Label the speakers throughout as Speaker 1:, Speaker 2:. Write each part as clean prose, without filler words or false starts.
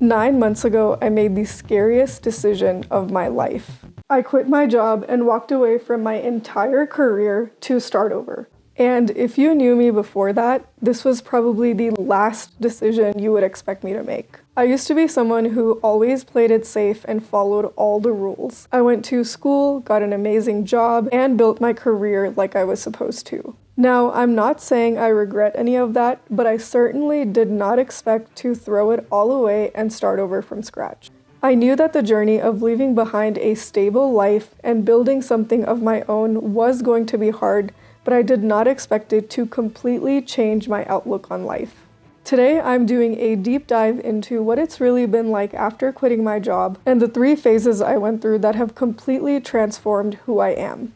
Speaker 1: 9 months ago, I made the scariest decision of my life. I quit my job and walked away from my entire career to start over. And if you knew me before that, this was probably the last decision you would expect me to make. I used to be someone who always played it safe and followed all the rules. I went to school, got an amazing job, and built my career like I was supposed to. Now, I'm not saying I regret any of that, but I certainly did not expect to throw it all away and start over from scratch. I knew that the journey of leaving behind a stable life and building something of my own was going to be hard, but I did not expect it to completely change my outlook on life. Today, I'm doing a deep dive into what it's really been like after quitting my job and the 3 phases I went through that have completely transformed who I am.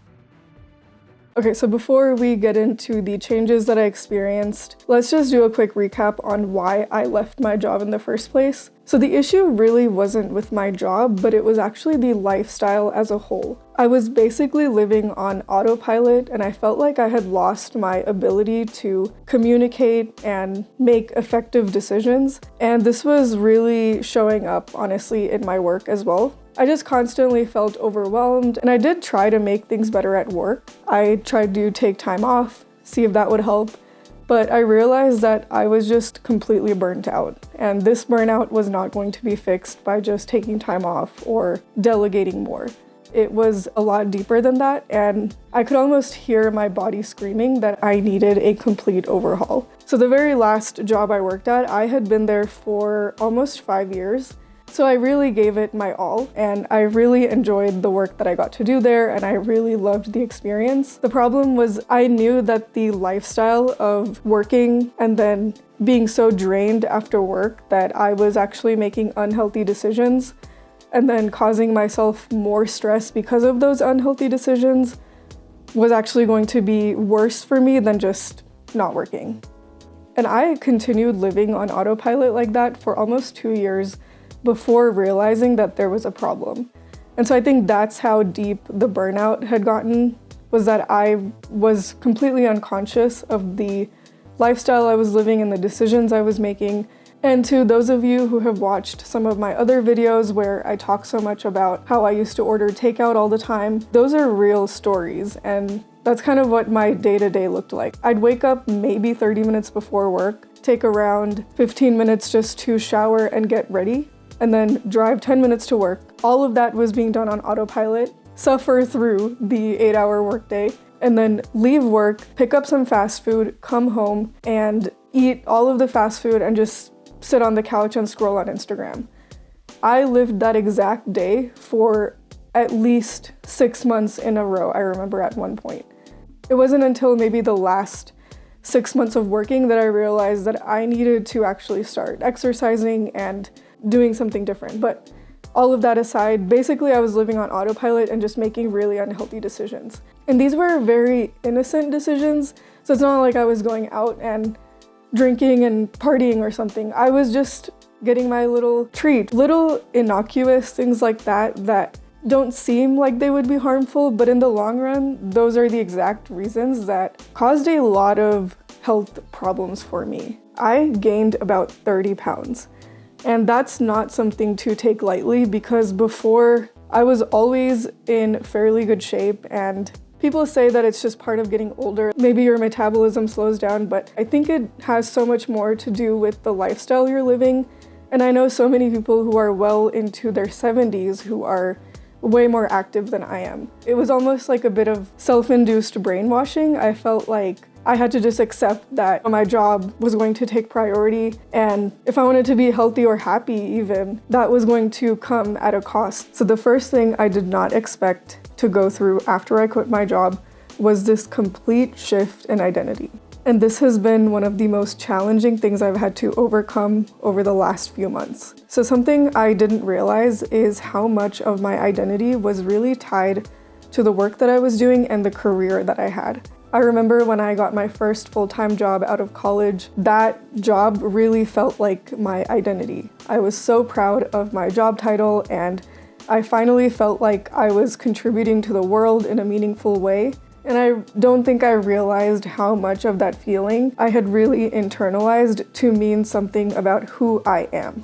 Speaker 1: Okay, so before we get into the changes that I experienced, let's just do a quick recap on why I left my job in the first place. So the issue really wasn't with my job, but it was actually the lifestyle as a whole. I was basically living on autopilot, and I felt like I had lost my ability to communicate and make effective decisions. And this was really showing up, honestly, in my work as well. I just constantly felt overwhelmed, and I did try to make things better at work. I tried to take time off, see if that would help, but I realized that I was just completely burnt out. And this burnout was not going to be fixed by just taking time off or delegating more. It was a lot deeper than that, and I could almost hear my body screaming that I needed a complete overhaul. So the very last job I worked at, I had been there for almost 5 years. So I really gave it my all, and I really enjoyed the work that I got to do there, and I really loved the experience. The problem was I knew that the lifestyle of working and then being so drained after work that I was actually making unhealthy decisions and then causing myself more stress because of those unhealthy decisions was actually going to be worse for me than just not working. And I continued living on autopilot like that for almost 2 years before realizing that there was a problem. And so I think that's how deep the burnout had gotten, was that I was completely unconscious of the lifestyle I was living and the decisions I was making. And to those of you who have watched some of my other videos where I talk so much about how I used to order takeout all the time, those are real stories, and that's kind of what my day-to-day looked like. I'd wake up maybe 30 minutes before work, take around 15 minutes just to shower and get ready, and then drive 10 minutes to work. All of that was being done on autopilot, suffer through the 8-hour workday, and then leave work, pick up some fast food, come home, and eat all of the fast food and just sit on the couch and scroll on Instagram. I lived that exact day for at least 6 months in a row, I remember at one point. It wasn't until maybe the last 6 months of working that I realized that I needed to actually start exercising and doing something different. But all of that aside, basically I was living on autopilot and just making really unhealthy decisions. And these were very innocent decisions, so it's not like I was going out and drinking and partying or something. I was just getting my little treat, little innocuous things like that don't seem like they would be harmful, but in the long run, those are the exact reasons that caused a lot of health problems for me. I gained about 30 pounds. And that's not something to take lightly, because before I was always in fairly good shape, and people say that it's just part of getting older. Maybe your metabolism slows down, but I think it has so much more to do with the lifestyle you're living. And I know so many people who are well into their 70s who are way more active than I am. It was almost like a bit of self-induced brainwashing. I felt like I had to just accept that my job was going to take priority, and if I wanted to be healthy or happy even, that was going to come at a cost. So the first thing I did not expect to go through after I quit my job was this complete shift in identity. And this has been one of the most challenging things I've had to overcome over the last few months. So something I didn't realize is how much of my identity was really tied to the work that I was doing and the career that I had. I remember when I got my first full-time job out of college, that job really felt like my identity. I was so proud of my job title, and I finally felt like I was contributing to the world in a meaningful way. And I don't think I realized how much of that feeling I had really internalized to mean something about who I am.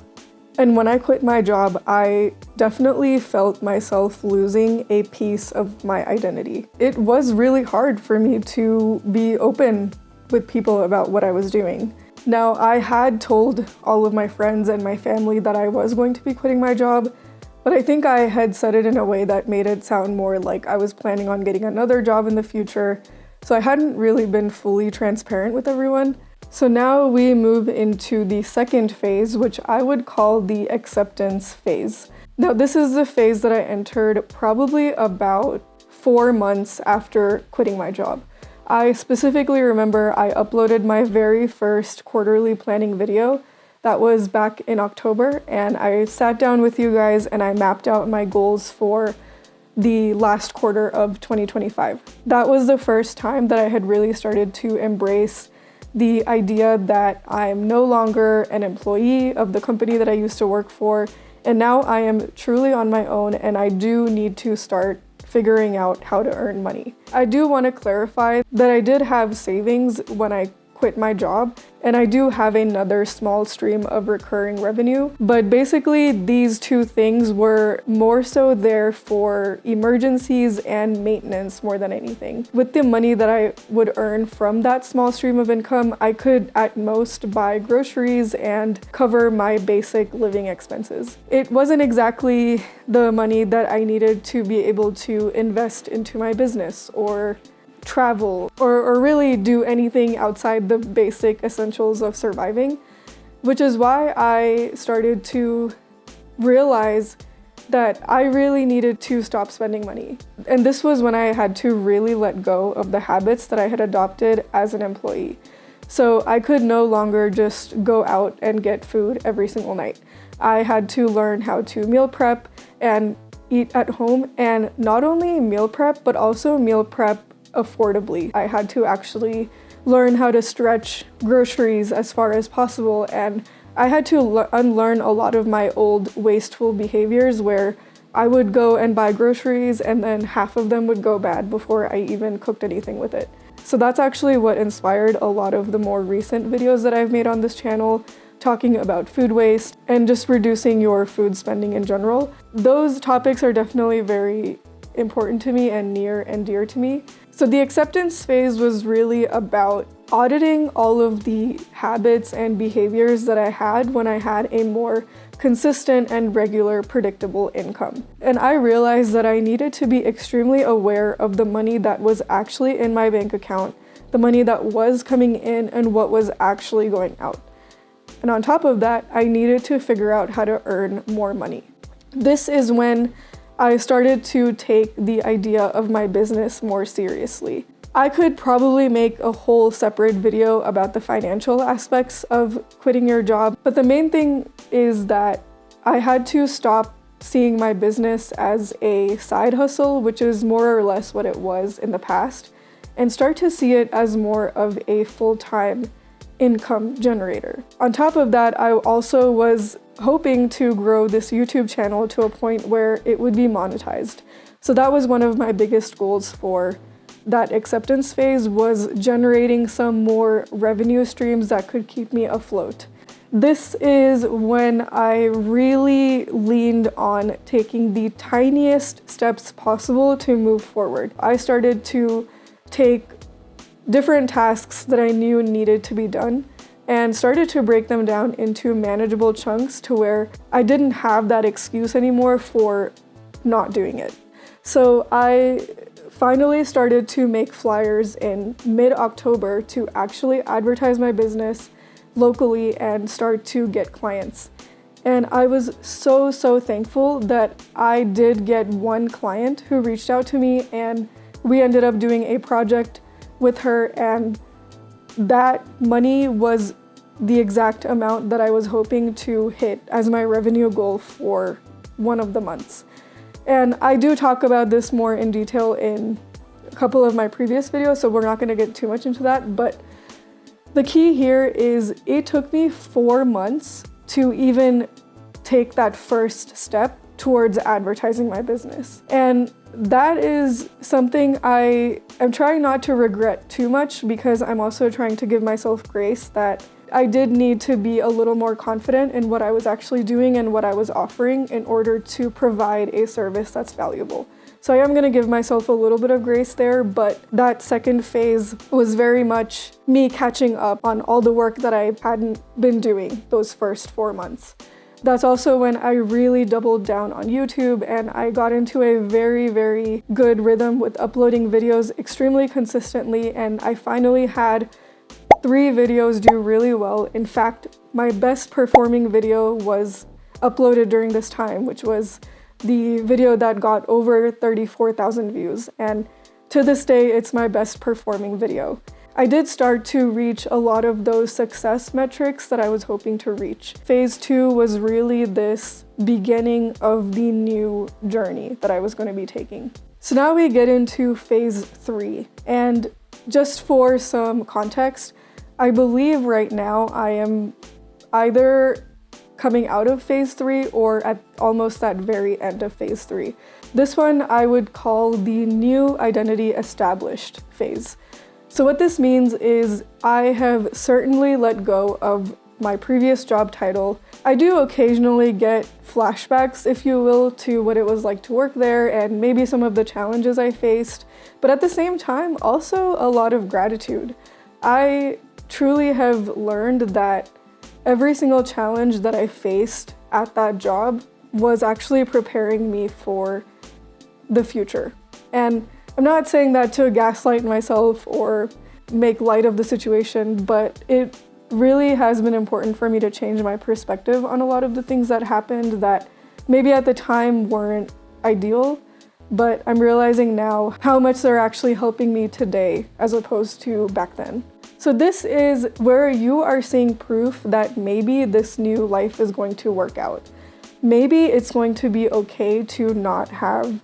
Speaker 1: And when I quit my job, I definitely felt myself losing a piece of my identity. It was really hard for me to be open with people about what I was doing. Now, I had told all of my friends and my family that I was going to be quitting my job, but I think I had said it in a way that made it sound more like I was planning on getting another job in the future, so I hadn't really been fully transparent with everyone. So now we move into the second phase, which I would call the acceptance phase. Now, this is the phase that I entered probably about 4 months after quitting my job. I specifically remember I uploaded my very first quarterly planning video. That was back in October, and I sat down with you guys and I mapped out my goals for the last quarter of 2025. That was the first time that I had really started to embrace the idea that I'm no longer an employee of the company that I used to work for, and now I am truly on my own and I do need to start figuring out how to earn money. I do want to clarify that I did have savings when I quit my job, and I do have another small stream of recurring revenue, but basically these two things were more so there for emergencies and maintenance more than anything. With the money that I would earn from that small stream of income, I could at most buy groceries and cover my basic living expenses. It wasn't exactly the money that I needed to be able to invest into my business or travel or really do anything outside the basic essentials of surviving, which is why I started to realize that I really needed to stop spending money. And this was when I had to really let go of the habits that I had adopted as an employee. So I could no longer just go out and get food every single night. I had to learn how to meal prep and eat at home, and not only meal prep, but also meal prep affordably. I had to actually learn how to stretch groceries as far as possible, and I had to unlearn a lot of my old wasteful behaviors where I would go and buy groceries and then half of them would go bad before I even cooked anything with it. So that's actually what inspired a lot of the more recent videos that I've made on this channel, talking about food waste and just reducing your food spending in general. Those topics are definitely very important to me and near and dear to me. So the acceptance phase was really about auditing all of the habits and behaviors that I had when I had a more consistent and regular, predictable income. And I realized that I needed to be extremely aware of the money that was actually in my bank account, the money that was coming in, and what was actually going out. And on top of that, I needed to figure out how to earn more money. This is when I started to take the idea of my business more seriously. I could probably make a whole separate video about the financial aspects of quitting your job, but the main thing is that I had to stop seeing my business as a side hustle, which is more or less what it was in the past, and start to see it as more of a full-time income generator. On top of that, I also was hoping to grow this YouTube channel to a point where it would be monetized. So that was one of my biggest goals for that acceptance phase, was generating some more revenue streams that could keep me afloat. This is when I really leaned on taking the tiniest steps possible to move forward. I started to take different tasks that I knew needed to be done and started to break them down into manageable chunks to where I didn't have that excuse anymore for not doing it. So I finally started to make flyers in mid-October to actually advertise my business locally and start to get clients. And I was so thankful that I did get one client who reached out to me, and we ended up doing a project with her, and that money was the exact amount that I was hoping to hit as my revenue goal for one of the months. And I do talk about this more in detail in a couple of my previous videos, so we're not going to get too much into that, but the key here is it took me 4 months to even take that first step towards advertising my business. And that is something I am trying not to regret too much, because I'm also trying to give myself grace that I did need to be a little more confident in what I was actually doing and what I was offering in order to provide a service that's valuable. So I am going to give myself a little bit of grace there, but that second phase was very much me catching up on all the work that I hadn't been doing those first 4 months. That's also when I really doubled down on YouTube, and I got into a very, very good rhythm with uploading videos extremely consistently, and I finally had 3 videos do really well. In fact, my best performing video was uploaded during this time, which was the video that got over 34,000 views, and to this day, it's my best performing video. I did start to reach a lot of those success metrics that I was hoping to reach. Phase 2 was really this beginning of the new journey that I was going to be taking. So now we get into phase 3, and just for some context, I believe right now I am either coming out of phase 3 or at almost that very end of phase 3. This one I would call the new identity established phase. So what this means is I have certainly let go of my previous job title. I do occasionally get flashbacks, if you will, to what it was like to work there and maybe some of the challenges I faced, but at the same time, also a lot of gratitude. I truly have learned that every single challenge that I faced at that job was actually preparing me for the future. And I'm not saying that to gaslight myself or make light of the situation, but it really has been important for me to change my perspective on a lot of the things that happened that maybe at the time weren't ideal, but I'm realizing now how much they're actually helping me today as opposed to back then. So this is where you are seeing proof that maybe this new life is going to work out. Maybe it's going to be okay to not have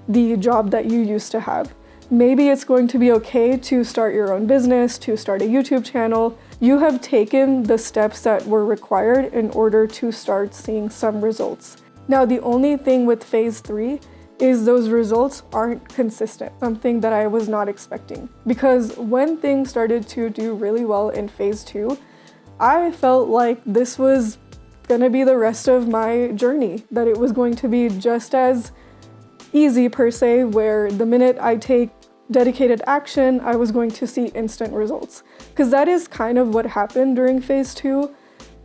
Speaker 1: the job that you used to have. Maybe it's going to be okay to start your own business, to start a YouTube channel. You have taken the steps that were required in order to start seeing some results. Now, the only thing with phase 3 is those results aren't consistent, something that I was not expecting. Because when things started to do really well in phase 2, I felt like this was gonna be the rest of my journey, that it was going to be just as easy per se, where the minute I take dedicated action, I was going to see instant results. Because that is kind of what happened during phase 2.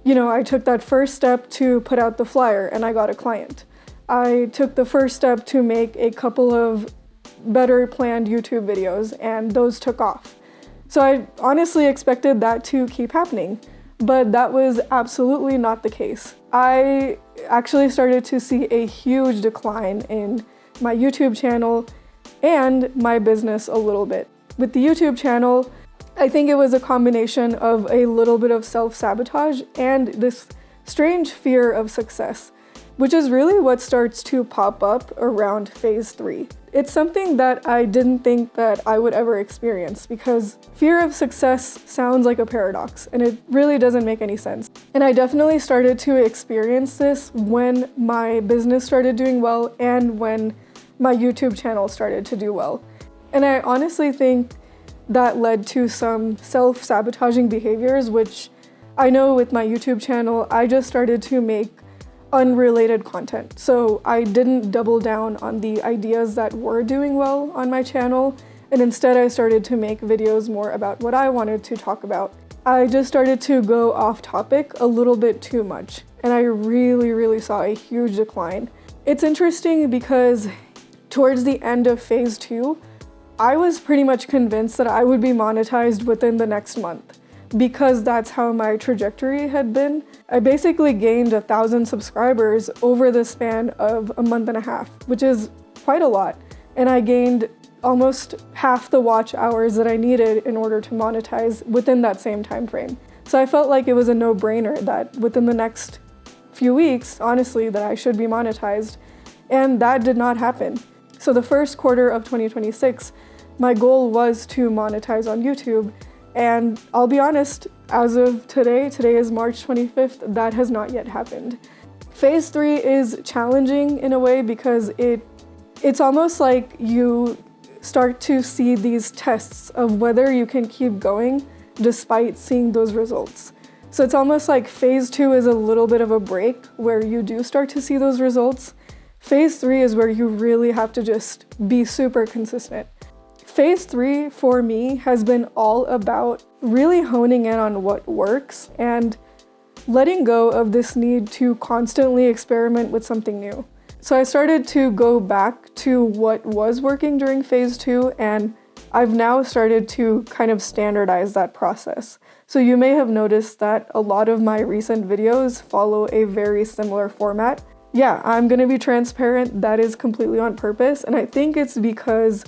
Speaker 1: You know, I took that first step to put out the flyer and I got a client. I took the first step to make a couple of better planned YouTube videos, and those took off. So I honestly expected that to keep happening, but that was absolutely not the case. I actually started to see a huge decline in my YouTube channel and my business a little bit. With the YouTube channel, I think it was a combination of a little bit of self-sabotage and this strange fear of success, which is really what starts to pop up around phase 3. It's something that I didn't think that I would ever experience, because fear of success sounds like a paradox and it really doesn't make any sense. And I definitely started to experience this when my business started doing well and when my YouTube channel started to do well. And I honestly think that led to some self-sabotaging behaviors, which I know with my YouTube channel, I just started to make unrelated content. So I didn't double down on the ideas that were doing well on my channel, and instead I started to make videos more about what I wanted to talk about. I just started to go off topic a little bit too much, and I really saw a huge decline. It's interesting because towards the end of phase 2, I was pretty much convinced that I would be monetized within the next month, because that's how my trajectory had been. I basically gained 1,000 subscribers over the span of a month and a half, which is quite a lot. And I gained almost half the watch hours that I needed in order to monetize within that same time frame. So I felt like it was a no-brainer that within the next few weeks, honestly, that I should be monetized. And that did not happen. So the first quarter of 2026, my goal was to monetize on YouTube. And I'll be honest, as of today is March 25th, that has not yet happened. Phase 3 is challenging in a way because it's almost like you start to see these tests of whether you can keep going despite seeing those results. So it's almost like phase 2 is a little bit of a break where you do start to see those results. Phase 3 is where you really have to just be super consistent. Phase 3 for me has been all about really honing in on what works and letting go of this need to constantly experiment with something new. So I started to go back to what was working during phase 2, and I've now started to kind of standardize that process. So you may have noticed that a lot of my recent videos follow a very similar format. Yeah, I'm gonna be transparent, that is completely on purpose, and I think it's because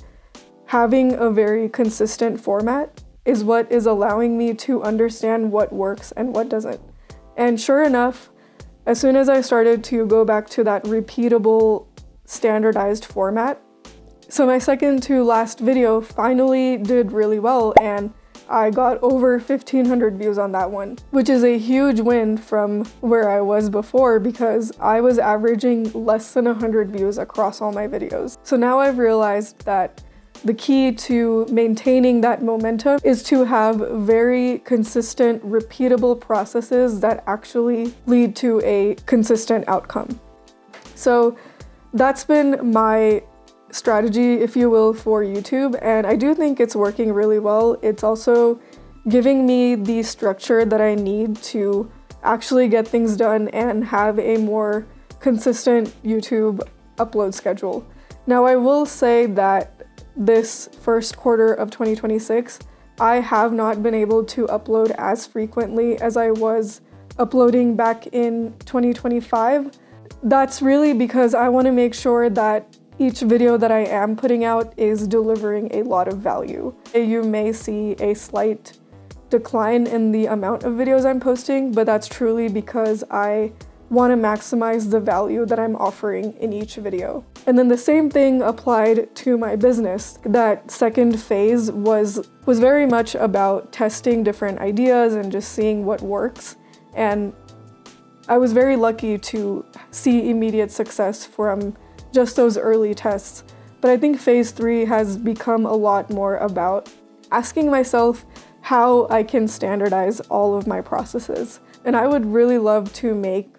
Speaker 1: having a very consistent format is what is allowing me to understand what works and what doesn't. And sure enough, as soon as I started to go back to that repeatable, standardized format, so my second to last video finally did really well, and I got over 1,500 views on that one, which is a huge win from where I was before because I was averaging less than 100 views across all my videos. So now I've realized that the key to maintaining that momentum is to have very consistent, repeatable processes that actually lead to a consistent outcome. So that's been my strategy, if you will, for YouTube, and I do think it's working really well. It's also giving me the structure that I need to actually get things done and have a more consistent YouTube upload schedule. Now, I will say that this first quarter of 2026, I have not been able to upload as frequently as I was uploading back in 2025. That's really because I want to make sure that each video that I am putting out is delivering a lot of value. You may see a slight decline in the amount of videos I'm posting, but that's truly because I want to maximize the value that I'm offering in each video. And then the same thing applied to my business. That second phase was very much about testing different ideas and just seeing what works. And I was very lucky to see immediate success from just those early tests. But I think phase 3 has become a lot more about asking myself how I can standardize all of my processes. And I would really love to make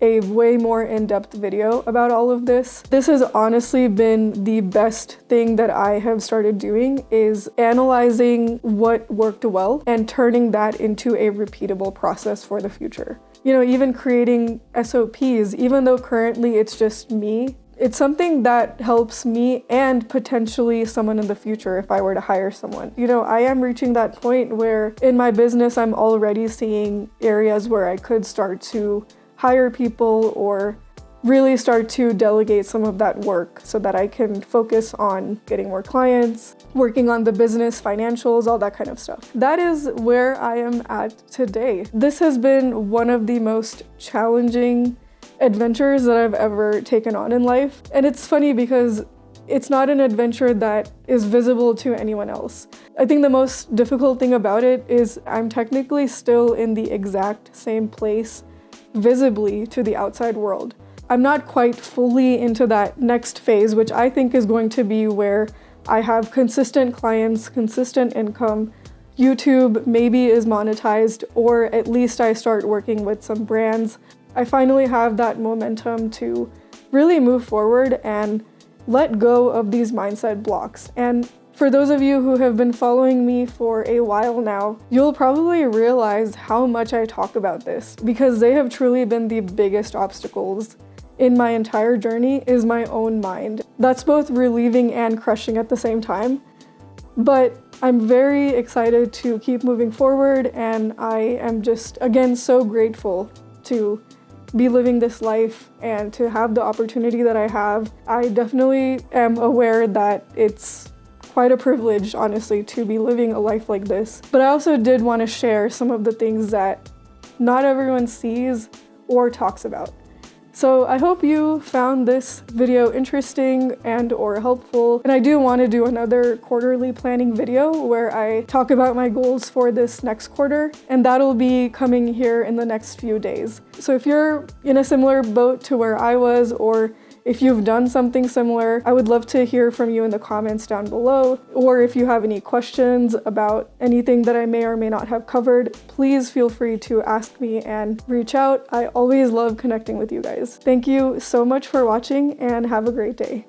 Speaker 1: a way more in-depth video about all of this. This has honestly been the best thing that I have started doing, is analyzing what worked well and turning that into a repeatable process for the future. You know, even creating SOPs, even though currently it's just me, it's something that helps me and potentially someone in the future if I were to hire someone. You know, I am reaching that point where in my business, I'm already seeing areas where I could start to hire people or really start to delegate some of that work so that I can focus on getting more clients, working on the business, financials, all that kind of stuff. That is where I am at today. This has been one of the most challenging adventures that I've ever taken on in life. And it's funny because it's not an adventure that is visible to anyone else. I think the most difficult thing about it is I'm technically still in the exact same place visibly to the outside world. I'm not quite fully into that next phase, which I think is going to be where I have consistent clients, consistent income, YouTube maybe is monetized, or at least I start working with some brands. I finally have that momentum to really move forward and let go of these mindset blocks. And for those of you who have been following me for a while now, you'll probably realize how much I talk about this, because they have truly been the biggest obstacles in my entire journey is my own mind. That's both relieving and crushing at the same time. But I'm very excited to keep moving forward, and I am just, again, so grateful to be living this life and to have the opportunity that I have. I definitely am aware that it's quite a privilege, honestly, to be living a life like this. But I also did want to share some of the things that not everyone sees or talks about. So I hope you found this video interesting and or helpful. And I do want to do another quarterly planning video where I talk about my goals for this next quarter, and that'll be coming here in the next few days. So if you're in a similar boat to where I was, or If you've done something similar, I would love to hear from you in the comments down below. Or if you have any questions about anything that I may or may not have covered, please feel free to ask me and reach out. I always love connecting with you guys. Thank you so much for watching and have a great day.